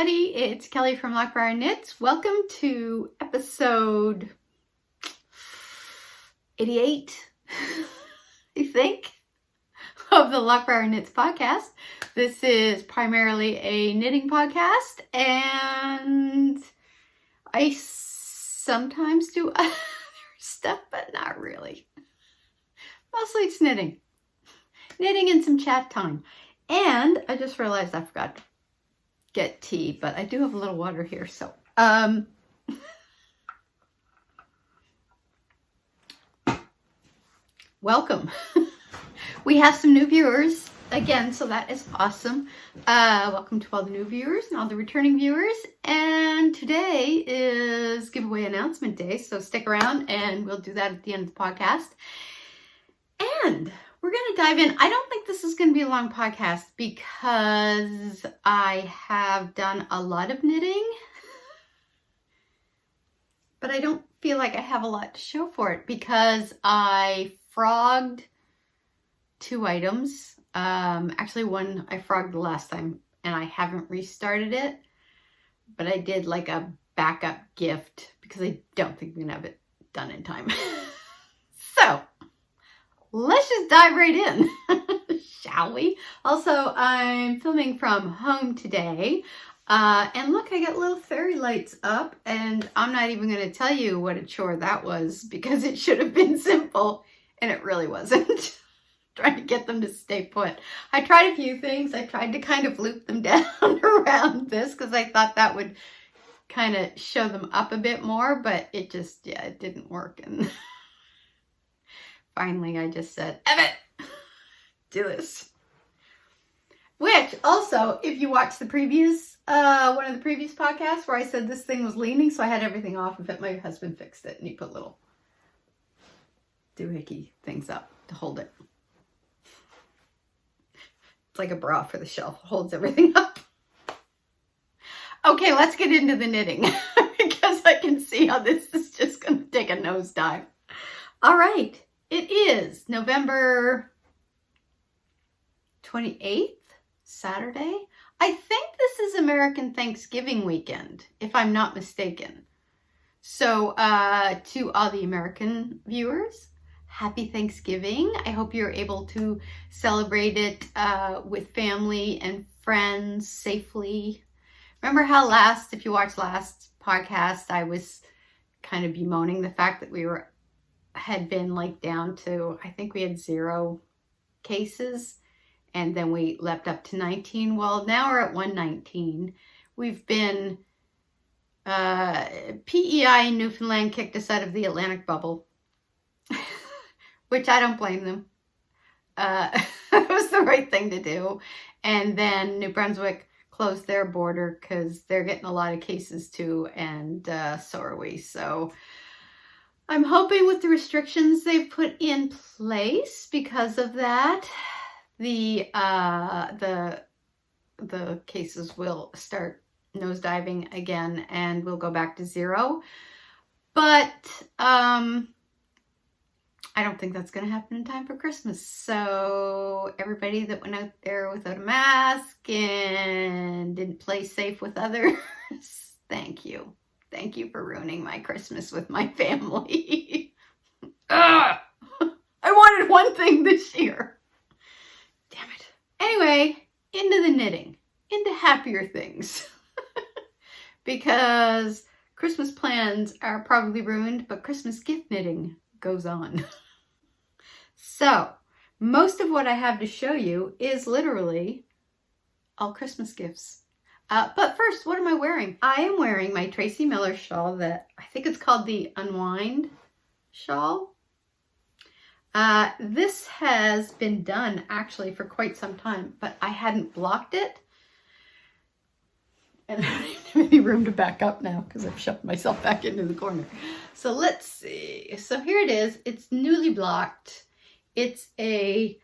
everybody, it's Kelly from LOCH BRIAR KNITS. Welcome to episode 88, I think, of the LOCH BRIAR KNITS podcast. This is primarily a knitting podcast, and I sometimes do other stuff, but not really. Mostly it's knitting. Knitting and some chat time. And I just realized I forgot to get tea, but I do have a little water here, so welcome. We have some new viewers again, so that is awesome. Welcome to all the new viewers and all the returning viewers. And today is giveaway announcement day, so stick around and we'll do that at the end of the podcast. And we're going to dive in. I don't think this is going to be a long podcast because I have done a lot of knitting, but I don't feel like I have a lot to show for it because I frogged 2 items. Actually, one I frogged the last time and I haven't restarted it, but I did like a backup gift because I don't think we're going to have it done in time. So let's just dive right in, shall we? Also, I'm filming from home today. And look, I got little fairy lights up, and I'm not even going to tell you what a chore that was because it should have been simple, and it really wasn't. Trying to get them to stay put. I tried a few things. I tried to kind of loop them down around this because I thought that would kind of show them up a bit more, but it just, yeah, it didn't work. And finally, I just said, Evan, do this. Which also, if you watch the previous, one of the previous podcasts where I said this thing was leaning, so I had everything off of it. My husband fixed it and he put little doohickey things up to hold it. It's like a bra for the shelf. It holds everything up. Okay, let's get into the knitting because I can see how this is just going to take a nosedive. All right. It is November 28th, Saturday. I think this is American Thanksgiving weekend, if I'm not mistaken. So to all the American viewers, happy Thanksgiving. I hope you're able to celebrate it with family and friends safely. Remember how if you watched last podcast, I was kind of bemoaning the fact that we had been like down to, I think we had 0 cases, and then we leapt up to 19. Well, now we're at 119. We've been, PEI in Newfoundland kicked us out of the Atlantic bubble, which I don't blame them. It was the right thing to do. And then New Brunswick closed their border because they're getting a lot of cases too, and so are we. So I'm hoping with the restrictions they've put in place because of that, the cases will start nosediving again and we'll go back to 0. But I don't think that's going to happen in time for Christmas. So everybody that went out there without a mask and didn't play safe with others, thank you. Thank you for ruining my Christmas with my family. I wanted one thing this year. Damn it. Anyway, into the knitting, into happier things. Because Christmas plans are probably ruined, but Christmas gift knitting goes on. So, most of what I have to show you is literally all Christmas gifts. But first, what am I wearing? I am wearing my Tracy Miller shawl that I think it's called the Unwind shawl. This has been done actually for quite some time, but I hadn't blocked it. And I don't have any room to back up now because I've shoved myself back into the corner. So let's see. So here it is. It's newly blocked. It's a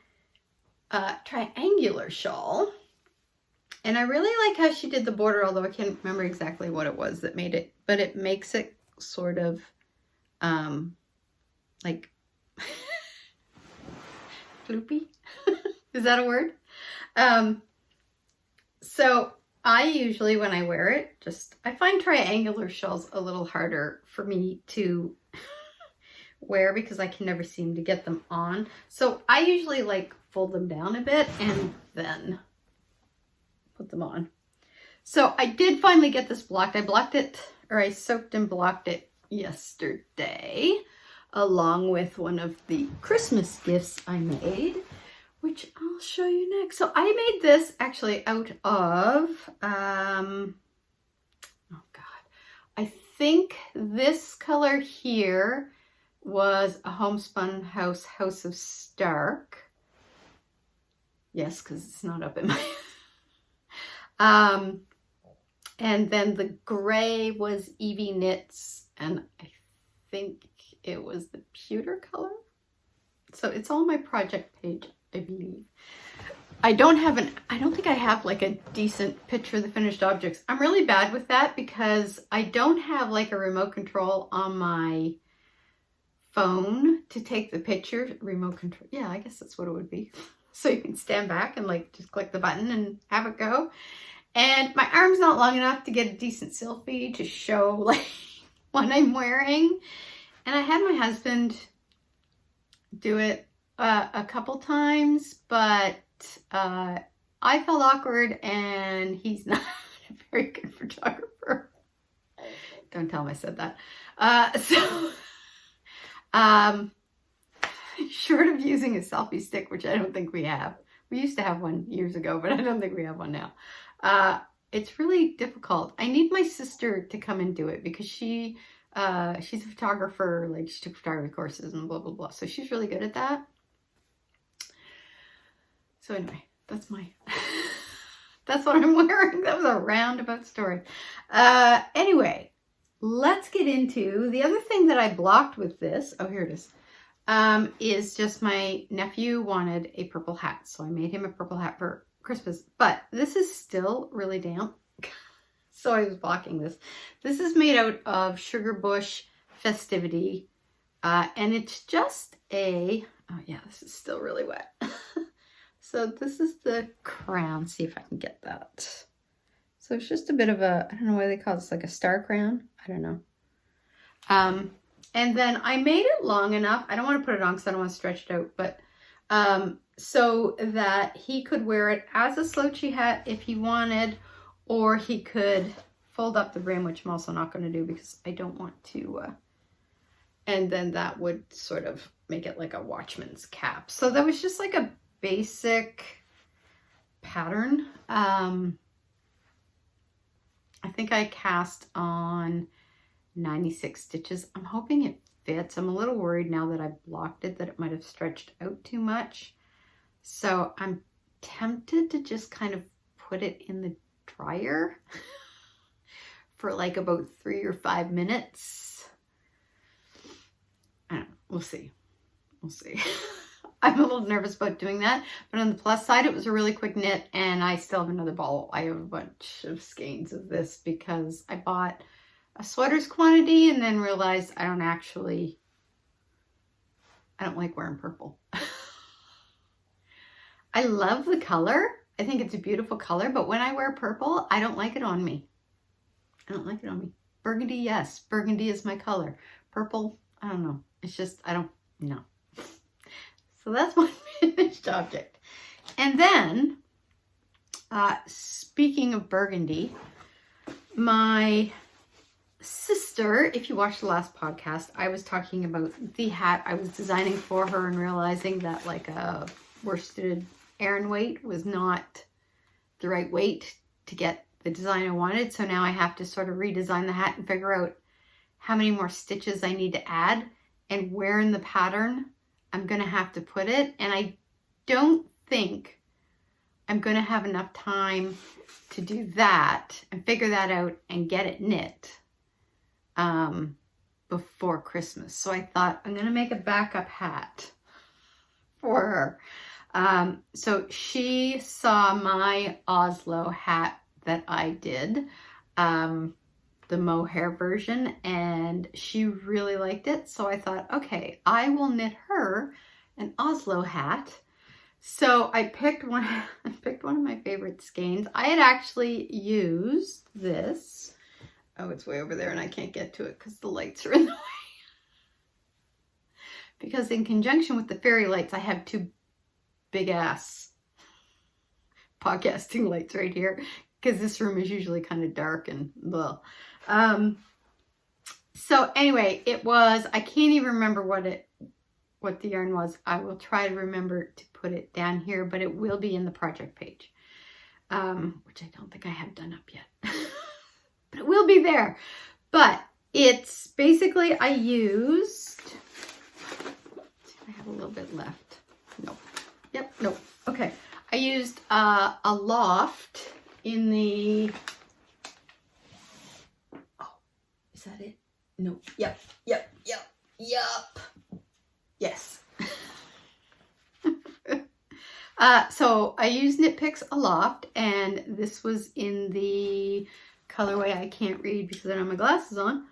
triangular shawl. And I really like how she did the border, although I can't remember exactly what it was that made it. But it makes it sort of like floopy. Is that a word? So I usually, when I wear it, I find triangular shells a little harder for me to wear because I can never seem to get them on. So I usually like fold them down a bit and then put them on. So I did finally get this blocked. I blocked it, or I soaked and blocked it yesterday, along with one of the Christmas gifts I made, which I'll show you next. So I made this actually out of, oh God, I think this color here was a Homespun House of Stark. Yes, because it's not up in my, and then the gray was Evie Knits, and I think it was the pewter color. So it's on my project page, I believe. I don't think I have like a decent picture of the finished objects. I'm really bad with that because I don't have like a remote control on my phone to take the picture. Remote control, yeah, I guess that's what it would be. So you can stand back and like just click the button and have it go. And my arm's not long enough to get a decent selfie to show like what I'm wearing. And I had my husband do it a couple times, but I felt awkward and he's not a very good photographer. Don't tell him I said that. Short of using a selfie stick, which I don't think we have. We used to have one years ago, but I don't think we have one now. It's really difficult. I need my sister to come and do it because she's a photographer, like she took photography courses and blah, blah, blah. So she's really good at that. So anyway, that's what I'm wearing. That was a roundabout story. Anyway, let's get into the other thing that I blocked with this. Oh, here it is just my nephew wanted a purple hat. So I made him a purple hat for Christmas, but this is still really damp. So I was blocking this. This is made out of Sugar Bush Festivity. And it's just oh yeah, this is still really wet. So this is the crown. See if I can get that. So it's just a bit of I don't know why they call this like a star crown. I don't know. And then I made it long enough. I don't want to put it on because I don't want to stretch it out, but so that he could wear it as a slouchy hat if he wanted, or he could fold up the brim, which I'm also not going to do because I don't want to, and then that would sort of make it like a watchman's cap. So that was just like a basic pattern. I think I cast on 96 stitches. I'm hoping it fits. I'm a little worried now that I blocked it that it might have stretched out too much. So I'm tempted to just kind of put it in the dryer for like about 3 or 5 minutes. I don't know. We'll see. We'll see. I'm a little nervous about doing that, but on the plus side, it was a really quick knit, and I still have another ball. I have a bunch of skeins of this because I bought a sweater's quantity and then realized I don't like wearing purple. I love the color. I think it's a beautiful color, but when I wear purple, I don't like it on me. I don't like it on me. Burgundy, yes. Burgundy is my color. Purple, I don't know. It's just, I don't know. So that's my finished object. And then, speaking of burgundy, my sister, if you watched the last podcast, I was talking about the hat I was designing for her and realizing that like a worsted Aran weight was not the right weight to get the design I wanted. So now I have to sort of redesign the hat and figure out how many more stitches I need to add and where in the pattern I'm going to have to put it. And I don't think I'm going to have enough time to do that and figure that out and get it knit before Christmas. So I thought I'm going to make a backup hat for her. So she saw my Oslo hat that I did, the mohair version, and she really liked it. So I thought, okay, I will knit her an Oslo hat So I picked one of my favorite skeins. I had actually used this. Oh, it's way over there and I can't get to it because the lights are in the way. Because in conjunction with the fairy lights, I have two big ass podcasting lights right here because this room is usually kind of dark and blah. So anyway, it was, I can't even remember what the yarn was. I will try to remember to put it down here, but it will be in the project page, which I don't think I have done up yet, but it will be there. But it's basically, I used, I have a little bit left. Nope. Yep. Nope. Okay. I used a loft in the, oh, is that it? No. Yep. Yes. So I used Knit Picks Aloft, and this was in the colorway I can't read because I don't have my glasses on.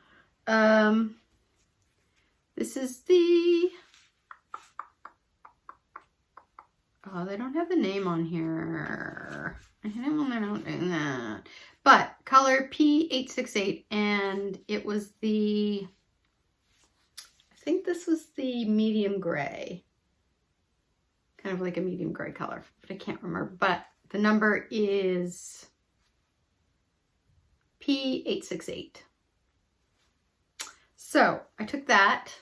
This is the, oh, they don't have the name on here. I hate it when they don't do that. But color P868, and it was the, I think this was the medium gray. Kind of like a medium gray color, but I can't remember. But the number is P868. So I took that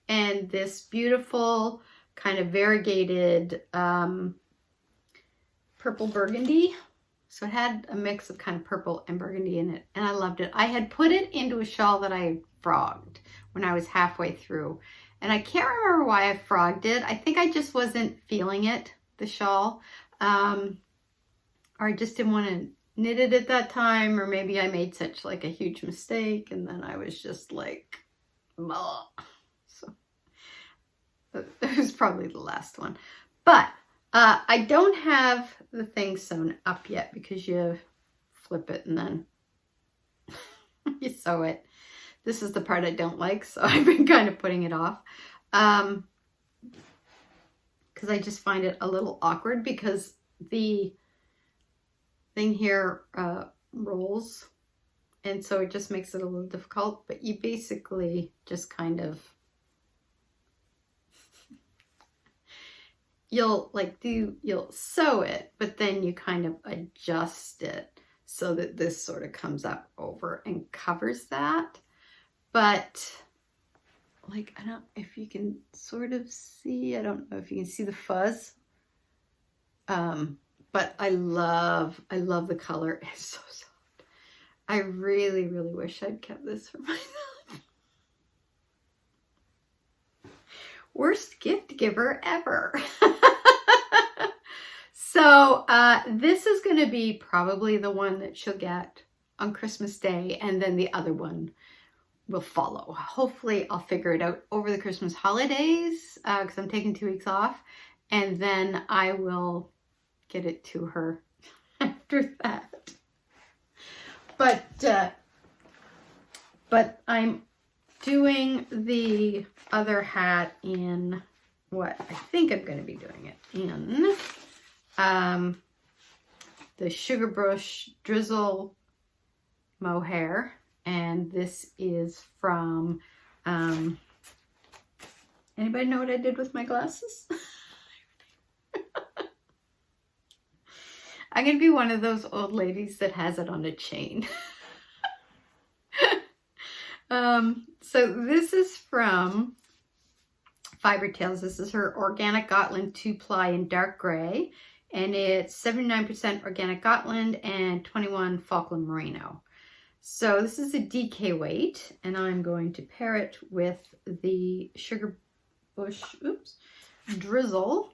and this beautiful kind of variegated purple burgundy. So it had a mix of kind of purple and burgundy in it, and I loved it. I had put it into a shawl that I frogged when I was halfway through, and I can't remember why I frogged it. I think I just wasn't feeling it, the shawl, or I just didn't want to knit it at that time, or maybe I made such like a huge mistake, and then I was just like, blah. So it was probably the last one. But I don't have the thing sewn up yet because you flip it and then you sew it. This is the part I don't like, so I've been kind of putting it off. Because I just find it a little awkward because the thing here rolls, and so it just makes it a little difficult. But you basically just kind of, you'll sew it, but then you kind of adjust it so that this sort of comes up over and covers that. But like, I don't know if you can sort of see, I don't know if you can see the fuzz. But I love the color. It's so soft. I really, really wish I'd kept this for myself. Worst gift giver ever. So this is going to be probably the one that she'll get on Christmas Day, and then the other one will follow. Hopefully I'll figure it out over the Christmas holidays because I'm taking 2 weeks off, and then I will get it to her after that. But I'm doing the other hat in what I think I'm going to be doing it in the Sugar Brush Drizzle Mohair, and this is from anybody know what I did with my glasses? I'm going to be one of those old ladies that has it on a chain. So this is from Fiber Tales. This is her Organic Gotland 2-ply in dark gray, and it's 79% Organic Gotland and 21 Falkland Merino. So this is a DK weight, and I'm going to pair it with the Sugar Bush Drizzle,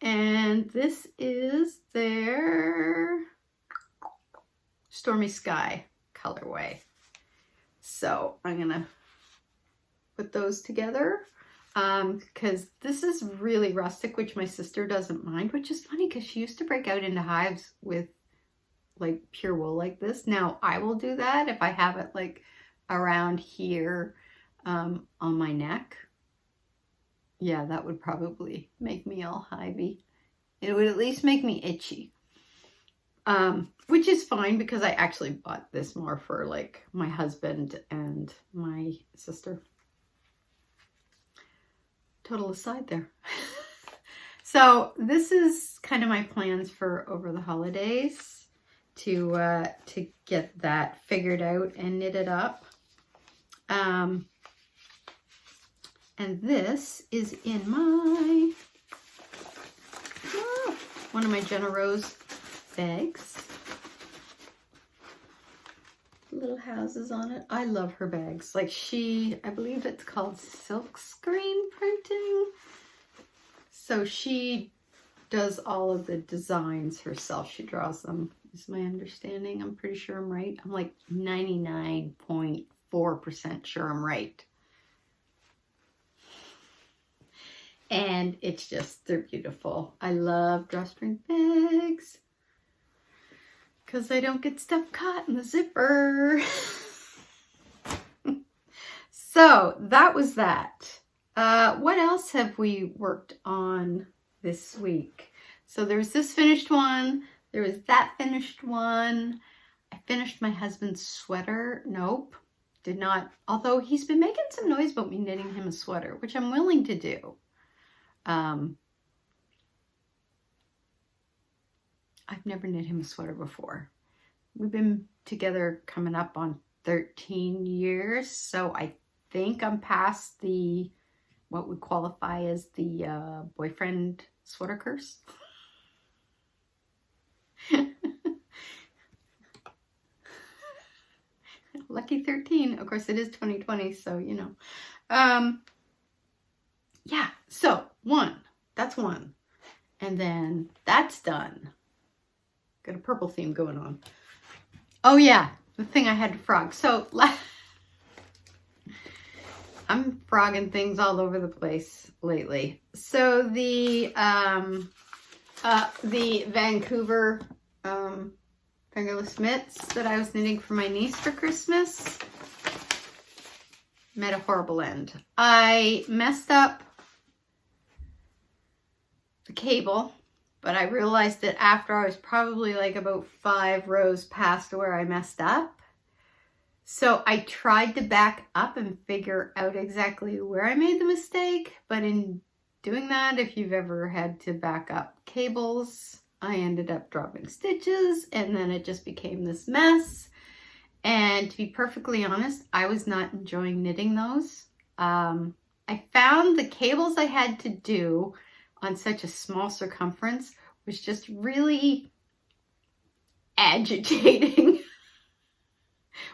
and this is their Stormy Sky colorway. So I'm gonna put those together because this is really rustic, which my sister doesn't mind, which is funny because she used to break out into hives with like pure wool like this. Now I will do that if I have it like around here on my neck. Yeah, that would probably make me all hivey. It would at least make me itchy. Which is fine because I actually bought this more for like my husband and my sister. Total aside there. So this is kind of my plans for over the holidays to get that figured out and knitted up. And this is in my one of my Jenna Rose bags. Little houses on it. I love her bags. Like I believe it's called silk screen printing. So she does all of the designs herself. She draws them, is my understanding. I'm pretty sure I'm right. I'm like 99.4% sure I'm right. And it's just, they're beautiful. I love drawstring bags because I don't get stuff caught in the zipper. So that was that. What else have we worked on this week? So there's this finished one. There was that finished one. I finished my husband's sweater. Nope, did not. Although he's been making some noise about me knitting him a sweater, which I'm willing to do. I've never knit him a sweater before. We've been together coming up on 13 years. So I think I'm past the what would qualify as the boyfriend sweater curse. Lucky 13. Of course, it is 2020, so you know. Yeah, so that's one. And then that's done. Got a purple theme going on. Oh yeah, the thing I had to frog. So I'm frogging things all over the place lately. So the Vancouver fingerless mitts that I was knitting for my niece for Christmas met a horrible end. I messed up the cable, but I realized that after I was probably like about 5 rows past where I messed up. So I tried to back up and figure out exactly where I made the mistake. But in doing that, if you've ever had to back up cables, I ended up dropping stitches and then it just became this mess. And to be perfectly honest, I was not enjoying knitting those. I found the cables I had to do on such a small circumference was just really agitating.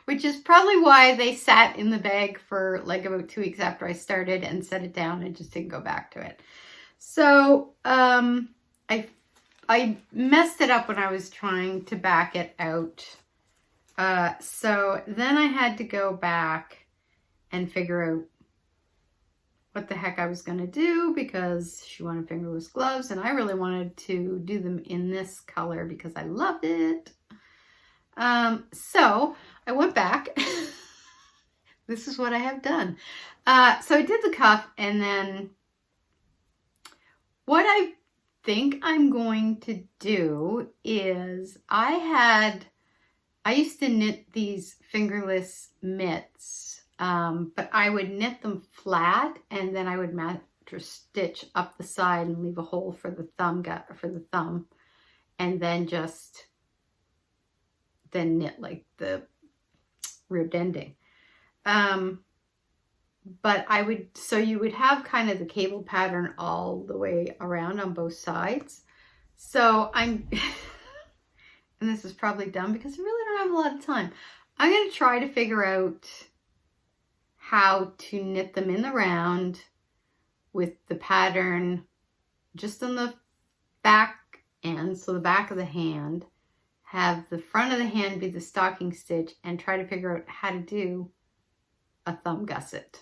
Which is probably why they sat in the bag for like about 2 weeks after I started and set it down and just didn't go back to it. So I messed it up when I was trying to back it out. So then I had to go back and figure out what the heck I was going to do because she wanted fingerless gloves and I really wanted to do them in this color because I loved it. So I went back. This is what I have done. So I did the cuff and then what I think I'm going to do is I used to knit these fingerless mitts, but I would knit them flat and then I would mattress stitch up the side and leave a hole for the thumb and then just knit like the ribbed ending. But so you would have kind of the cable pattern all the way around on both sides. So and this is probably dumb because I really don't have a lot of time. I'm going to try to figure out how to knit them in the round with the pattern just on the back end, so the back of the hand, have the front of the hand be the stocking stitch and try to figure out how to do a thumb gusset.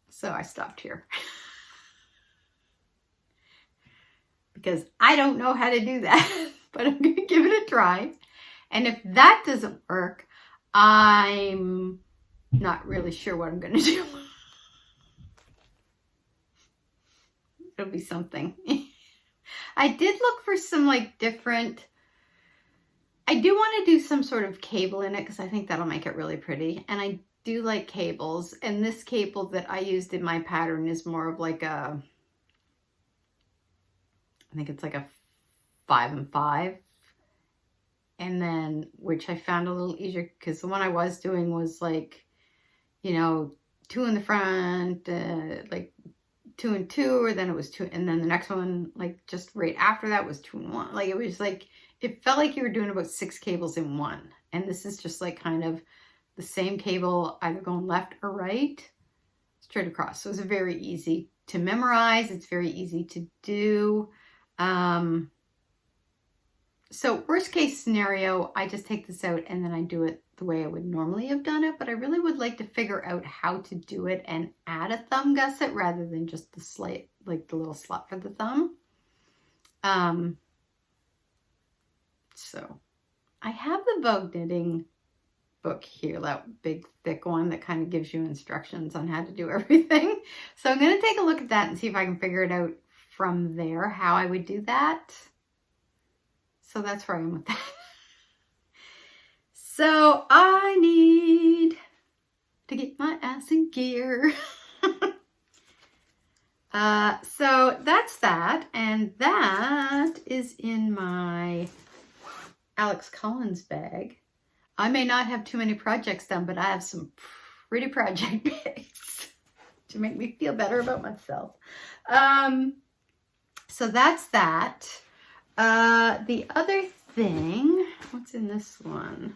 So I stopped here because I don't know how to do that, but I'm going to give it a try. And if that doesn't work, I'm not really sure what I'm going to do. It'll be something. I did look for some like different, I do want to do some sort of cable in it because I think that'll make it really pretty. And I do like cables. And this cable that I used in my pattern is more of like a, I think it's like a 5 and 5. And then, which I found a little easier because the one I was doing was like, you know, 2 in the front, like 2 and 2, or then it was 2, and then the next one, like just right after that, was 2 and 1. Like it was like, it felt like you were doing about 6 cables in one. And this is just like kind of the same cable, either going left or right, straight across. So it's very easy to memorize. It's very easy to do. So worst case scenario, I just take this out and then I do it the way I would normally have done it, but I really would like to figure out how to do it and add a thumb gusset rather than just the slight, like the little slot for the thumb. So I have the Vogue knitting book here, that big thick one that kind of gives you instructions on how to do everything. So I'm going to take a look at that and see if I can figure it out from there, how I would do that. So that's where I am with that. So I need to get my ass in gear. So that's that. And that is in my Alex Collins bag. I may not have too many projects done, but I have some pretty project bags to make me feel better about myself. So that's that. The other thing, what's in this one?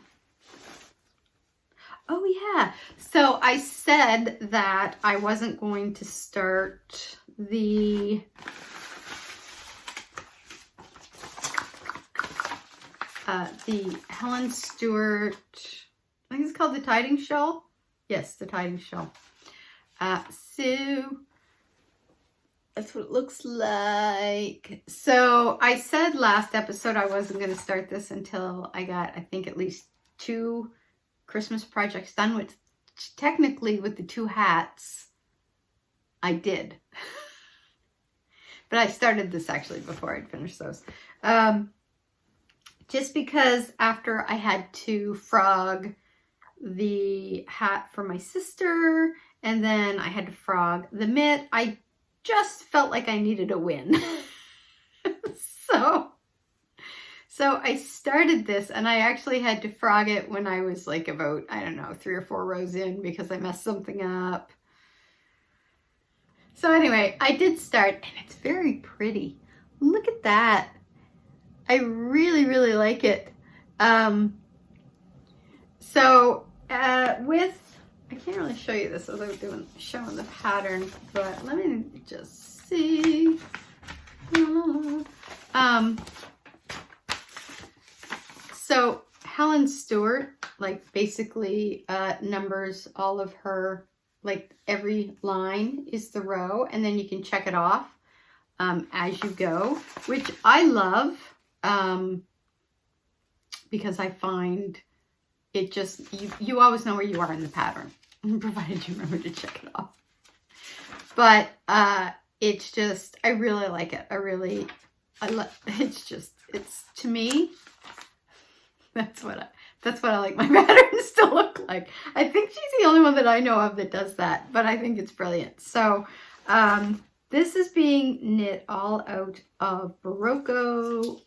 Oh yeah, so I said that I wasn't going to start the Helen Stewart, I think it's called the Tiding Shawl. Yes, the Tiding Shawl. So that's what it looks like. So I said last episode I wasn't going to start this until I got, I think, at least 2 Christmas projects done, which technically with the 2 hats, I did. But I started this actually before I'd finished those. Just because after I had to frog the hat for my sister, and then I had to frog the mitt, I just felt like I needed a win. So I started this, and I actually had to frog it when I was like about, I don't know, 3 or 4 rows in because I messed something up. So anyway, I did start, and it's very pretty. Look at that. I really, really like it. I can't really show you this as I was showing the pattern, but let me just see. So Helen Stewart, like basically numbers all of her, like every line is the row, and then you can check it off as you go, which I love because I find it just, you always know where you are in the pattern, provided you remember to check it off. But it's just, I really like it. It's to me, that's what I like my patterns to look like. I think she's the only one that I know of that does that, but I think it's brilliant. So this is being knit all out of Barocco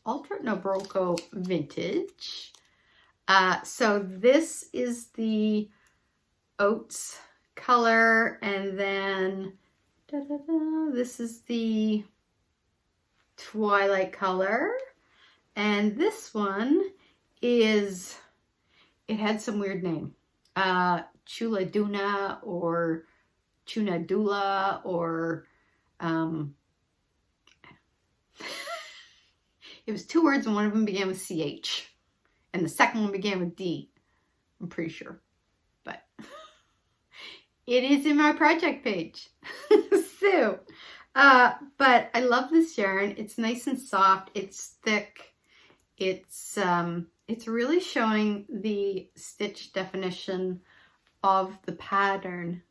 Vintage. So this is the oats color, and then this is the twilight color, and this one is, it had some weird name, Chuladuna or Chunadula, or it was 2 words, and one of them began with CH, and the second one began with D, I'm pretty sure, but it is in my project page. So, but I love this yarn. It's nice and soft. It's thick. It's really showing the stitch definition of the pattern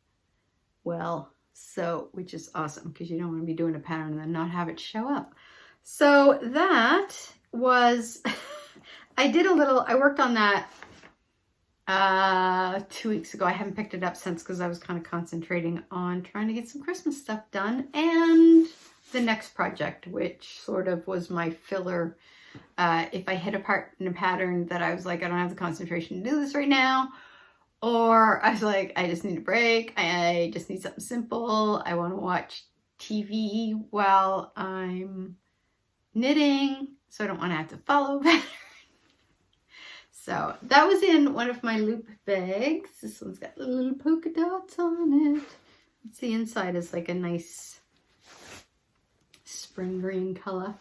well. So, which is awesome because you don't want to be doing a pattern and then not have it show up. So that was, I worked on that 2 weeks ago. I haven't picked it up since because I was kind of concentrating on trying to get some Christmas stuff done, and the next project, which sort of was my filler. If I hit a part in a pattern that I was like, I don't have the concentration to do this right now, or I was like, I just need a break, I just need something simple, I want to watch TV while I'm knitting, so I don't want to have to follow a pattern. So that was in one of my loop bags. This one's got little polka dots on it. It's the inside is like a nice spring green color.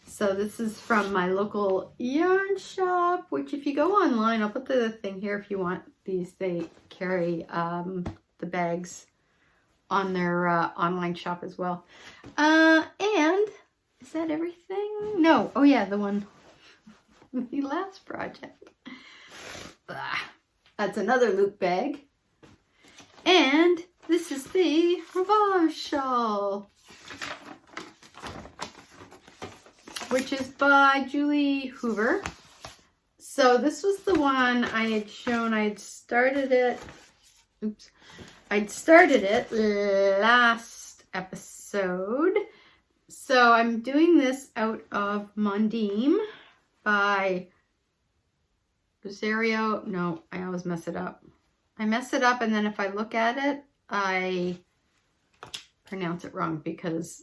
So this is from my local yarn shop, which if you go online, I'll put the thing here if you want these. They carry the bags on their online shop as well. And is that everything? No. Oh yeah, the one, the last project. That's another loop bag. And this is the Rivage shawl, which is by Julie Hoover. So this was the one I had shown. I'd started it last episode. So I'm doing this out of Mondim by Rosario. No, I always mess it up. I mess it up, and then if I look at it, I pronounce it wrong because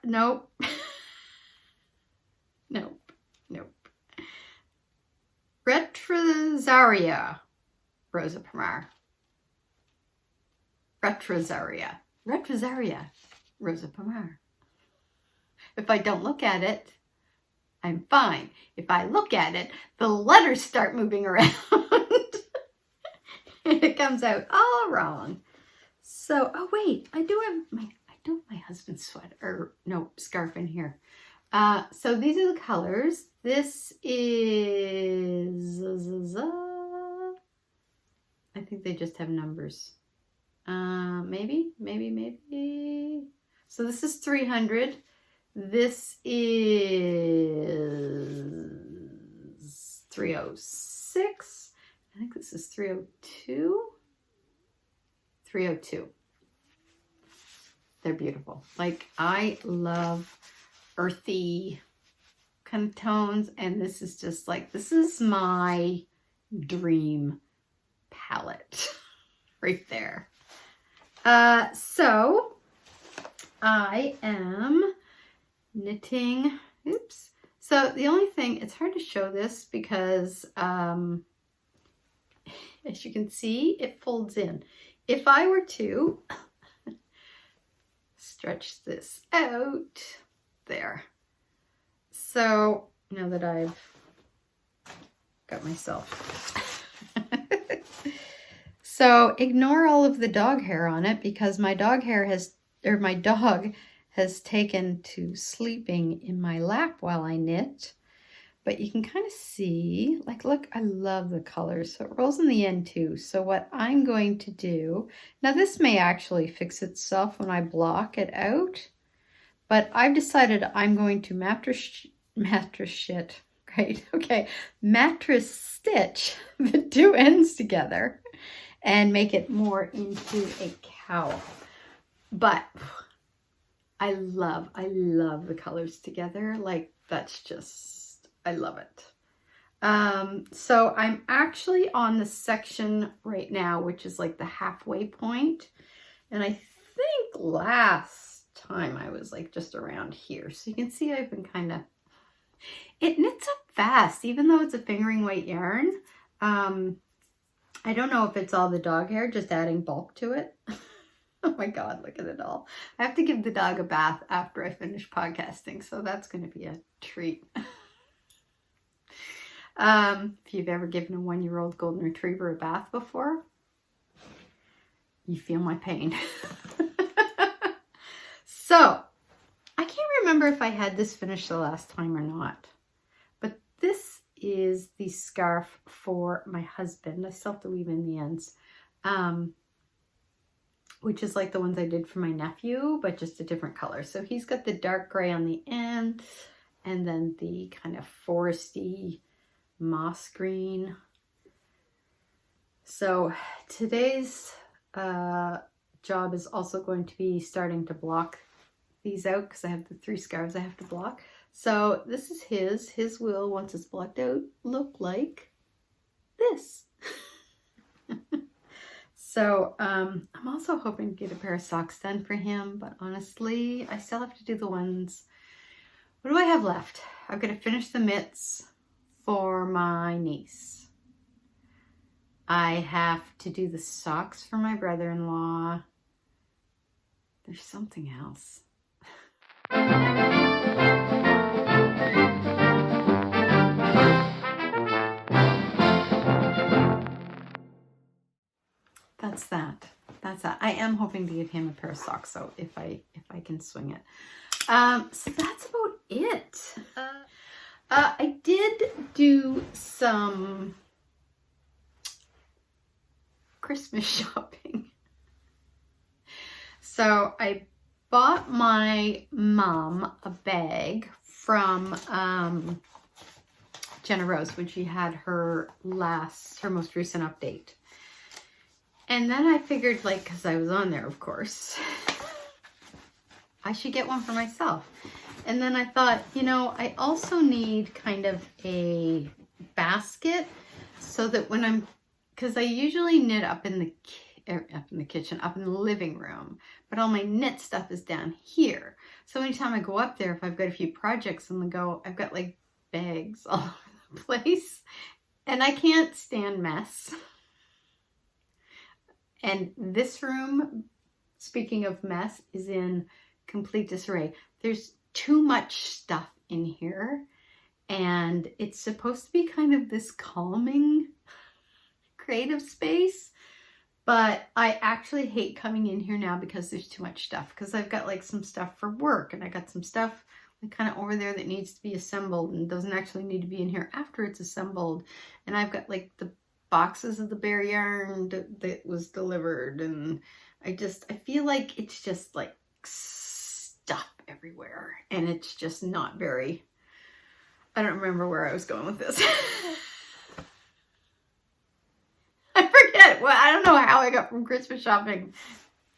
nope. Nope. Retrozaria Rosa Pomar. Retrozaria Rosa Pomar. If I don't look at it, I'm fine. If I look at it, the letters start moving around. And it comes out all wrong. So, oh wait, I do have my husband's sweater, or no, scarf in here. So these are the colors. This is, I think they just have numbers. Maybe. So this is 300. This is 306. I think this is 302. 302. They're beautiful. Like, I love earthy kind of tones, and this is just like, this is my dream palette right there. So I am knitting, oops. So the only thing, it's hard to show this because as you can see, it folds in. If I were to stretch this out there. So now that I've got myself. So ignore all of the dog hair on it because my dog has taken to sleeping in my lap while I knit. But you can kind of see, like, look, I love the colors. So it rolls in the end too. So what I'm going to do, now this may actually fix itself when I block it out, but I've decided I'm going to mattress stitch the two ends together and make it more into a cowl. But I love the colors together. Like, that's just, I love it. So I'm actually on the section right now, which is like the halfway point. And I think last time I was like just around here. So you can see I've been kind of, it knits up fast, even though it's a fingering weight yarn. I don't know if it's all the dog hair, just adding bulk to it. Oh my God, look at it all. I have to give the dog a bath after I finish podcasting, so that's going to be a treat. If you've ever given a 1-year-old golden retriever a bath before, you feel my pain. So, I can't remember if I had this finished the last time or not, but this is the scarf for my husband. I still have to weave in the ends, which is like the ones I did for my nephew, but just a different color. So he's got the dark gray on the end, and then the kind of foresty moss green. So today's job is also going to be starting to block these out because I have the 3 scarves I have to block. So this is his will, once it's blocked out, look like this. So I'm also hoping to get a pair of socks done for him, but honestly I still have to do the ones. What do I have left? I've got to finish the mitts for my niece. I have to do the socks for my brother-in-law. There's something else. That's that. That's that. I am hoping to get him a pair of socks though, if I can swing it. So that's about it. I did do some Christmas shopping. So I bought my mom a bag from Jenna Rose when she had her most recent update. And then I figured, like, because I was on there, of course, I should get one for myself. And then I thought, you know, I also need kind of a basket so that when I'm, because I usually knit up in the kitchen, up in the living room, but all my knit stuff is down here. So anytime I go up there, if I've got a few projects on the go, I've got like bags all over the place, and I can't stand mess. And this room, speaking of mess, is in complete disarray. There's too much stuff in here, and it's supposed to be kind of this calming, creative space, but I actually hate coming in here now because there's too much stuff, because I've got like some stuff for work, and I got some stuff like kind of over there that needs to be assembled and doesn't actually need to be in here after it's assembled, and I've got like the boxes of the bear yarn that was delivered, and I feel like it's just like stuff everywhere, and it's just not very, I don't remember where I was going with this. I forget. Well, I don't know how I got from Christmas shopping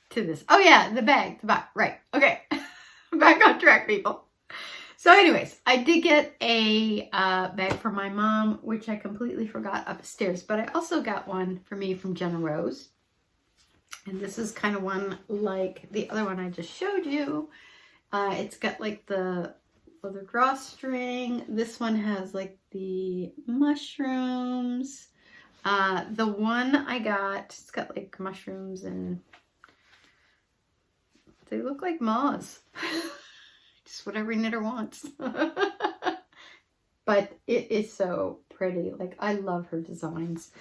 to this. Oh yeah, the bag, right. Okay. Back on track, people. So anyways, I did get a bag for my mom, which I completely forgot upstairs, but I also got one for me from Jenna Rose. And this is kind of one like the other one I just showed you. It's got like the leather drawstring. This one has like the mushrooms. The one I got, it's got like mushrooms and they look like moths. Just what every knitter wants. But it is so pretty. Like, I love her designs.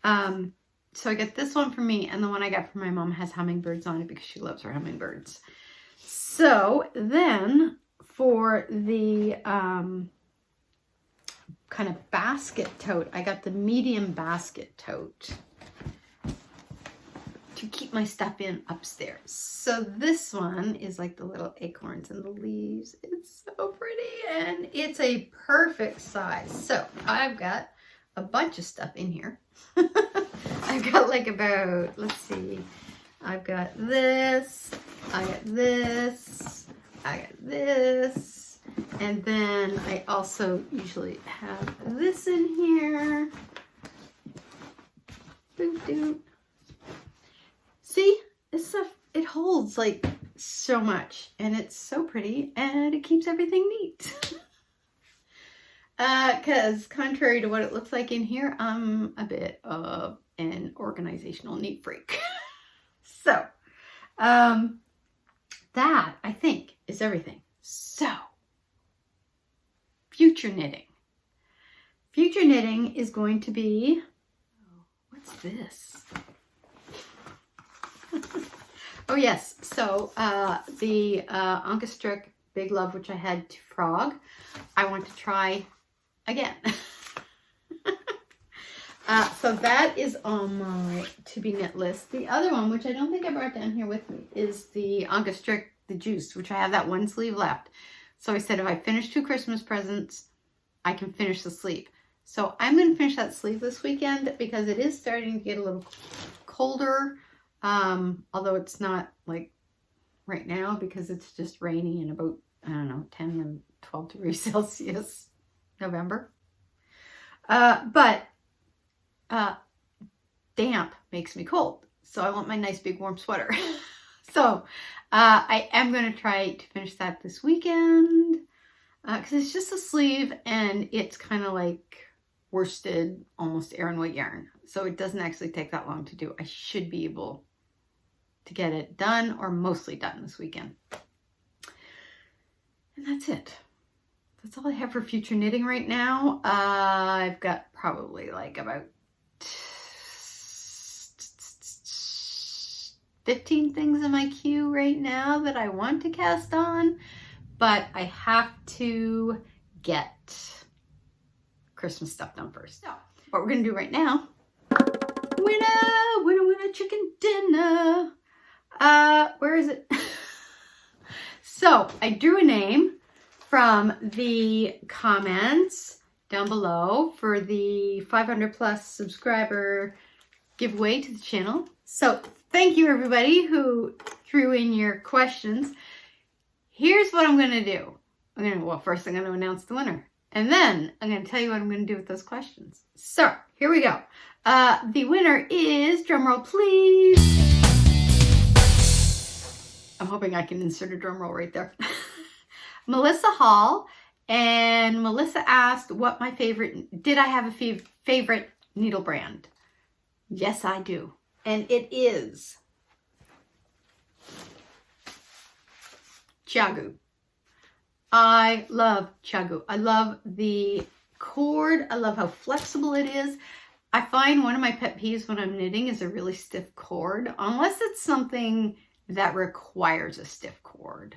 So I got this one for me, and the one I got for my mom has hummingbirds on it because she loves her hummingbirds. So then for the kind of basket tote, I got the medium basket tote to keep my stuff in upstairs. So this one is like the little acorns and the leaves. It's so pretty, and it's a perfect size. So I've got a bunch of stuff in here. I've got like about, let's see, I've got this, I got this, I got this, and then I also usually have this in here. Boop doop. See, this stuff, it holds like so much, and it's so pretty, and it keeps everything neat. Because contrary to what it looks like in here, I'm a bit of an organizational neat freak. So, that I think is everything. So, future knitting. Future knitting is going to be, what's this? Oh yes, so the Anka Big Love, which I had to frog, I want to try again. So that is on my to be knit list. The other one, which I don't think I brought down here with me, is the Anka Strict, the Juice, which I have that one sleeve left. So I said if I finish 2 Christmas presents, I can finish the sleeve. So I'm going to finish that sleeve this weekend because it is starting to get a little colder. Although it's not like right now because it's just rainy and about, I don't know, 10 and 12 degrees Celsius November. But damp makes me cold. So I want my nice big warm sweater. So I am going to try to finish that this weekend because it's just a sleeve and it's kind of like worsted, almost Aran weight yarn. So it doesn't actually take that long to do. I should be able to get it done or mostly done this weekend. And that's it. That's all I have for future knitting right now. I've got probably like about 15 things in my queue right now that I want to cast on, but I have to get Christmas stuff done first. So what we're gonna do right now, winner chicken dinner. Where is it? So I drew a name from the comments down below for the 500 plus subscriber giveaway to the channel. So thank you everybody who threw in your questions. Here's what I'm gonna do. Well, first I'm gonna announce the winner. And then I'm gonna tell you what I'm gonna do with those questions. So here we go. The winner is, drumroll please. I'm hoping I can insert a drum roll right there. Melissa Hall, and Melissa asked what my favorite, did I have a favorite needle brand? Yes, I do. And it is Chiagu. I love Chiagu. I love the cord. I love how flexible it is. I find one of my pet peeves when I'm knitting is a really stiff cord, unless it's something that requires a stiff cord.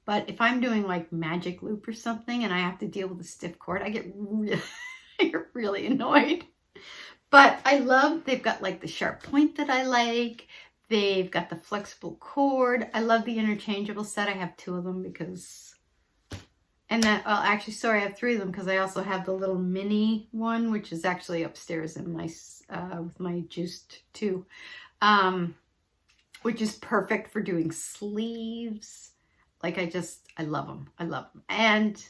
But if I'm doing like magic loop or something and I have to deal with a stiff cord, I get really annoyed. But I love, they've got like the sharp point that I like. They've got the flexible cord. I love the interchangeable set. I have 2 of them because, and that, well, actually, sorry, I have 3 of them because I also have the little mini one, which is actually upstairs in my, with my juiced 2. Which is perfect for doing sleeves. Like I love them. I love them. And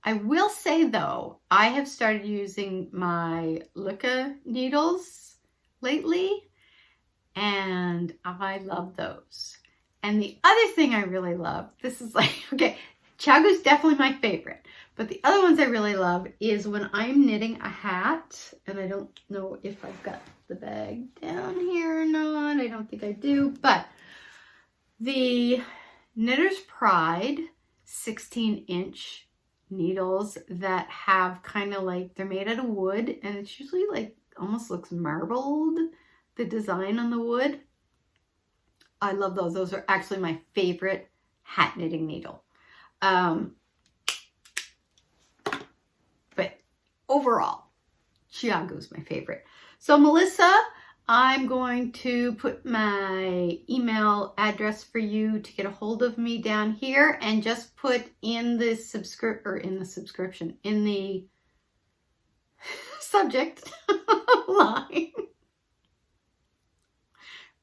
I will say though, I have started using my LOCH needles lately and I love those. And the other thing I really love, this is like, okay, Chiagu's definitely my favorite, but the other ones I really love is when I'm knitting a hat, and I don't know if I've got the bag down here or not. I don't think I do, but the Knitter's Pride 16-inch needles that have kind of like, they're made out of wood and it's usually like almost looks marbled, the design on the wood. I love those. Those are actually my favorite hat knitting needle. But overall, Chiagu's my favorite. So Melissa, I'm going to put my email address for you to get a hold of me down here, and just put in the in the subject line.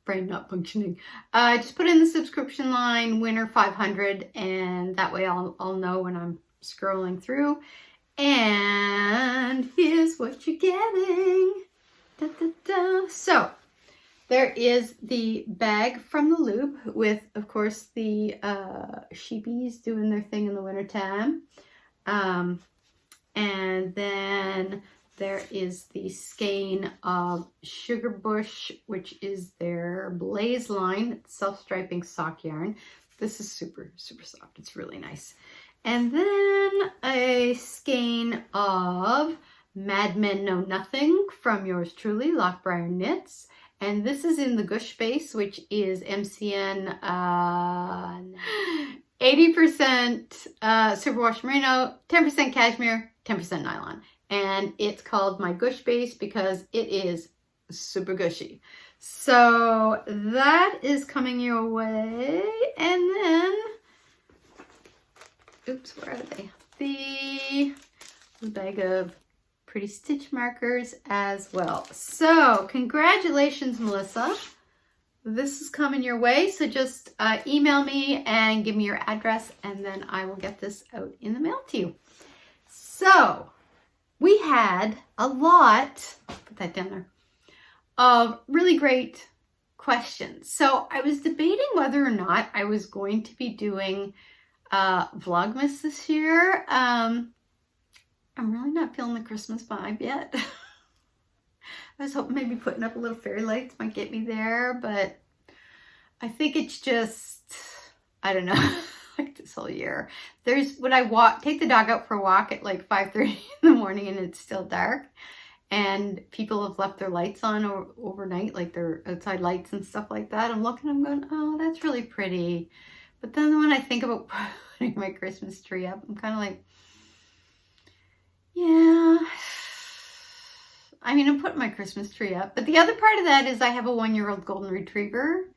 Brain not functioning. Just put in the subscription line winner 500, and that way I'll know when I'm scrolling through. And here's what you're getting. Da, da, da. So there is the bag from the loop with, of course, the sheepies doing their thing in the wintertime. And then there is the skein of Sugar Bush, which is their Blaze line, self-striping sock yarn. This is super, super soft. It's really nice. And then a skein of Mad Men Know Nothing from yours truly, Loch BRIAR KNITS. And this is in the Gush base, which is MCN 80% superwash merino, 10% cashmere, 10% nylon. and it's called My Gush Base because it is super gushy. So that is coming your way. And then, oops, where are they? The bag of pretty stitch markers as well. So congratulations, Melissa. This is coming your way. So just email me and give me your address, and then I will get this out in the mail to you. So we had a lot, put that down there, of really great questions. So I was debating whether or not I was going to be doing Vlogmas this year. I'm really not feeling the Christmas vibe yet. I was hoping maybe putting up a little fairy lights might get me there, but I think it's just, I don't know, like this whole year. There's, when I take the dog out for a walk at like 5:30 in the morning and it's still dark, and people have left their lights on overnight, like their outside lights and stuff like that. I'm looking, I'm going, oh, that's really pretty. But then when I think about putting my Christmas tree up, I'm kind of like, yeah. I mean, I'm putting my Christmas tree up. But the other part of that is I have a 1-year-old golden retriever.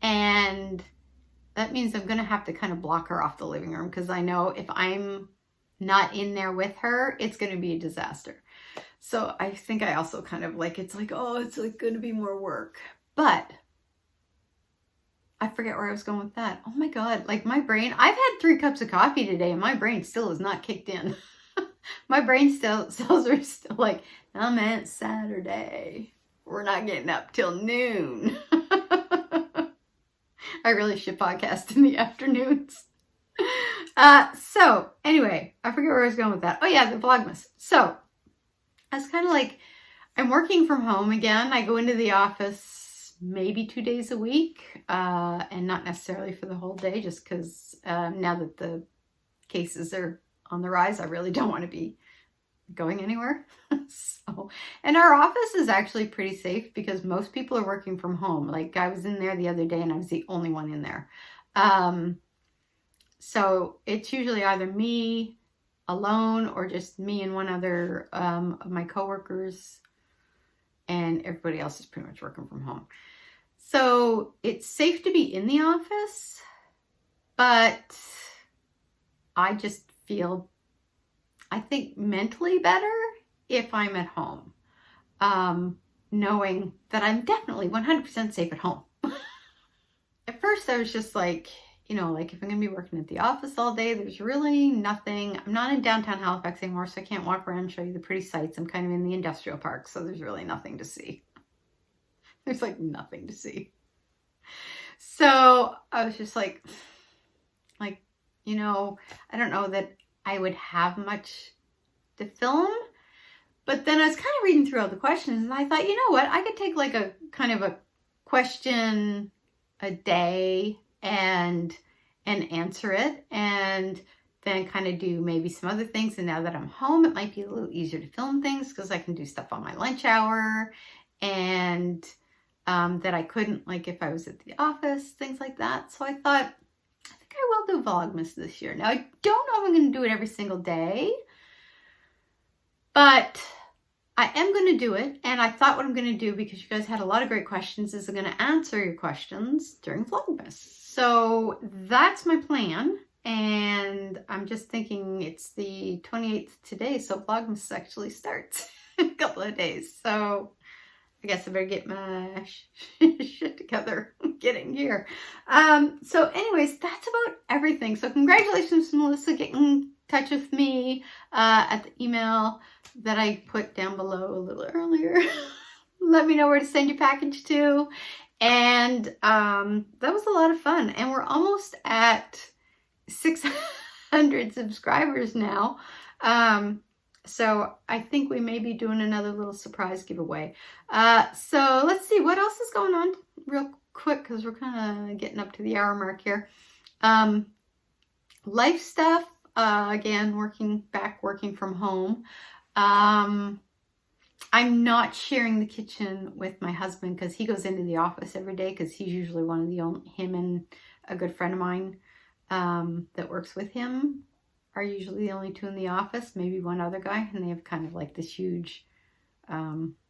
And that means I'm going to have to kind of block her off the living room, because I know if I'm not in there with her, it's going to be a disaster. So I think I also kind of like, it's like, oh, it's like going to be more work. But I forget where I was going with that. Oh my God, like my brain, I've had 3 cups of coffee today and my brain still is not kicked in. My brain cells are still like, oh man, it's Saturday. We're not getting up till noon. I really should podcast in the afternoons. So anyway, I forget where I was going with that. Oh yeah, the Vlogmas. So I was kind of like, I'm working from home again. I go into the office maybe 2 days a week, and not necessarily for the whole day, just because now that the cases are on the rise, I really don't want to be going anywhere. So, and our office is actually pretty safe because most people are working from home. Like I was in there the other day and I was the only one in there. So it's usually either me alone or just me and one other of my coworkers, and everybody else is pretty much working from home. So it's safe to be in the office, but I just feel, I think, mentally better if I'm at home, knowing that I'm definitely 100% safe at home. At first I was just like, you know, like if I'm going to be working at the office all day, there's really nothing. I'm not in downtown Halifax anymore, so I can't walk around and show you the pretty sights. I'm kind of in the industrial park, so there's really nothing to see. There's like nothing to see. So I was just like, you know, I don't know that I would have much to film. But then I was kind of reading through all the questions and I thought, you know what, I could take like a kind of a question a day and answer it, and then kind of do maybe some other things. And now that I'm home, it might be a little easier to film things because I can do stuff on my lunch hour, and that I couldn't like if I was at the office, things like that. So I thought, I think I will do Vlogmas this year. Now I don't know if I'm going to do it every single day, but I am going to do it. And I thought what I'm going to do, because you guys had a lot of great questions, is I'm going to answer your questions during Vlogmas. So that's my plan. And I'm just thinking it's the 28th today, so Vlogmas actually starts in a couple of days. So I guess I better get my shit together, getting here. So anyways, that's about everything. So congratulations, Melissa, getting in touch with me at the email that I put down below a little earlier. Let me know where to send your package to. And that was a lot of fun. And we're almost at 600 subscribers now. So I think we may be doing another little surprise giveaway. So let's see what else is going on real quick, because we're kind of getting up to the hour mark here. Life stuff, again, working from home. I'm not sharing the kitchen with my husband because he goes into the office every day, because he's usually him and a good friend of mine that works with him are usually the only two in the office, maybe one other guy, and they have kind of like this huge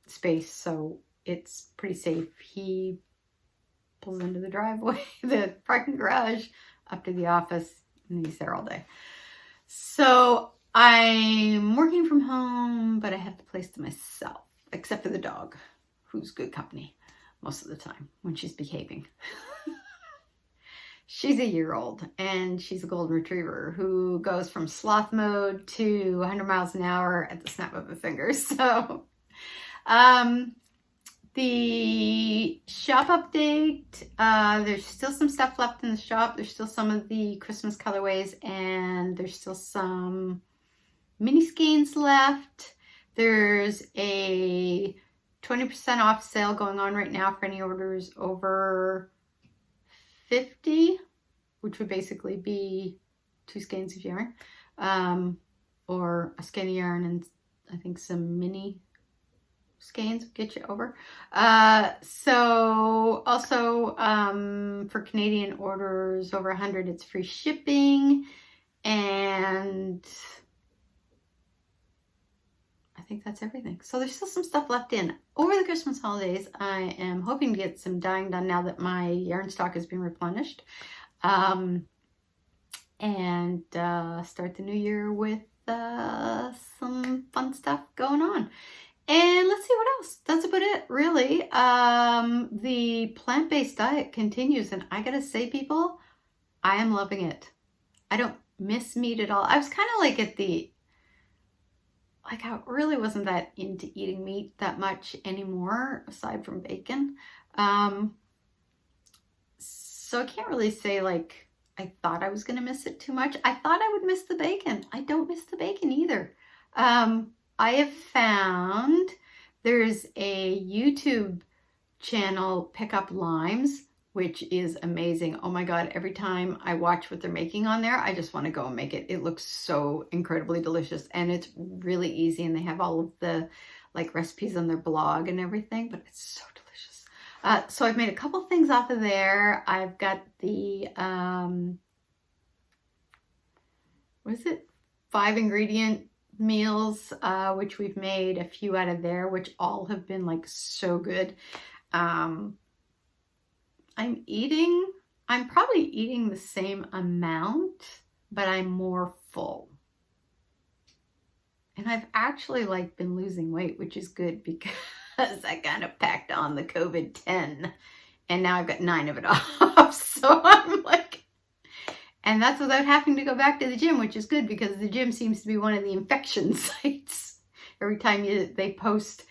space, so it's pretty safe. He pulls into the driveway, the parking garage, up to the office, and he's there all day. So I'm working from home, but I have the place to myself, except for the dog, who's good company most of the time when she's behaving. She's a year-old, and she's a golden retriever who goes from sloth mode to 100 miles an hour at the snap of a finger. So the shop update, there's still some stuff left in the shop. There's still some of the Christmas colorways, and there's still some mini skeins left. There's a 20% off sale going on right now for any orders over 50, which would basically be 2 skeins of yarn, or a skein of yarn and I think some mini skeins get you over. So also for Canadian orders over 100, it's free shipping, and I think that's everything. So there's still some stuff left in. Over the Christmas holidays, I am hoping to get some dyeing done now that my yarn stock has been replenished. And start the new year with some fun stuff going on. And let's see what else. That's about it, really. The plant-based diet continues, and I gotta say, people, I am loving it. I don't miss meat at all. I was kind of like I really wasn't that into eating meat that much anymore, aside from bacon. So I can't really say like I thought I was going to miss it too much. I thought I would miss the bacon. I don't miss the bacon either. I have found there's a YouTube channel, Pick Up Limes, which is amazing. Oh my God, every time I watch what they're making on there, I just want to go and make it. It looks so incredibly delicious, and it's really easy, and they have all of the like recipes on their blog and everything, but it's so delicious. So I've made a couple things off of there. I've got the, what is it? 5 ingredient meals, which we've made a few out of there, which all have been like so good. I'm probably eating the same amount, but I'm more full. And I've actually like been losing weight, which is good because I kind of packed on the COVID-10 and now I've got 9 of it off. So I'm like, and that's without having to go back to the gym, which is good because the gym seems to be one of the infection sites. Every time they post,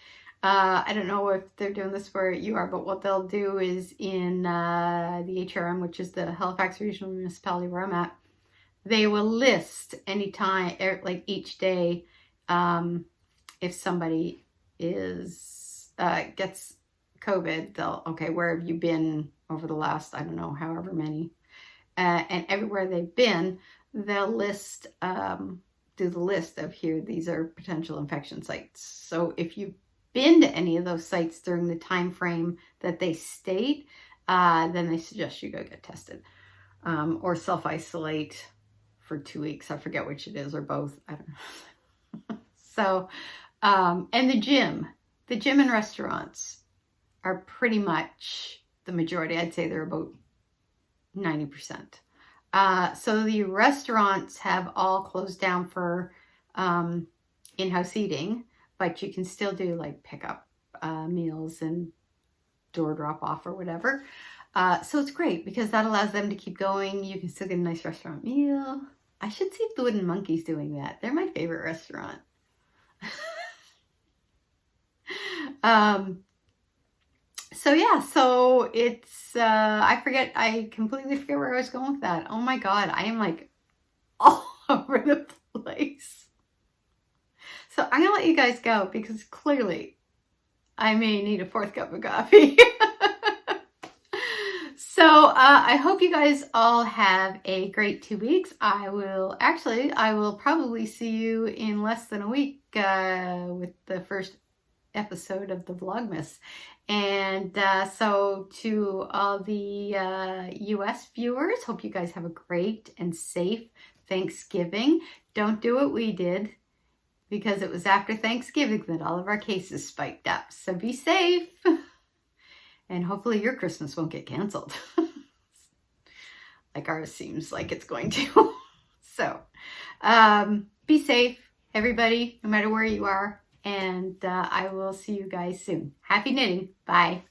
I don't know if they're doing this where you are, but what they'll do is in the HRM, which is the Halifax Regional Municipality where I'm at, they will list anytime, like each day, if somebody gets COVID, they'll, okay, where have you been over the last, I don't know, however many, and everywhere they've been, they'll list, do the list of here, these are potential infection sites. So if you've been to any of those sites during the time frame that they state, then they suggest you go get tested, or self-isolate for 2 weeks. I forget which it is, or both. I don't know. So, and the gym and restaurants are pretty much the majority. I'd say they're about 90%. So the restaurants have all closed down for in-house eating, but you can still do like pickup meals and door drop off or whatever. So it's great because that allows them to keep going. You can still get a nice restaurant meal. I should see if the Wooden Monkey's doing that. They're my favorite restaurant. So yeah, so it's, I completely forget where I was going with that. Oh my God, I am like all over the place. So I'm gonna let you guys go because clearly I may need a 4th cup of coffee. So I hope you guys all have a great 2 weeks. I will probably see you in less than a week with the first episode of the Vlogmas. And so to all the US viewers, hope you guys have a great and safe Thanksgiving. Don't do what we did, because it was after Thanksgiving that all of our cases spiked up. So be safe. And hopefully your Christmas won't get canceled. Like ours seems like it's going to. So be safe, everybody, no matter where you are. And I will see you guys soon. Happy knitting. Bye.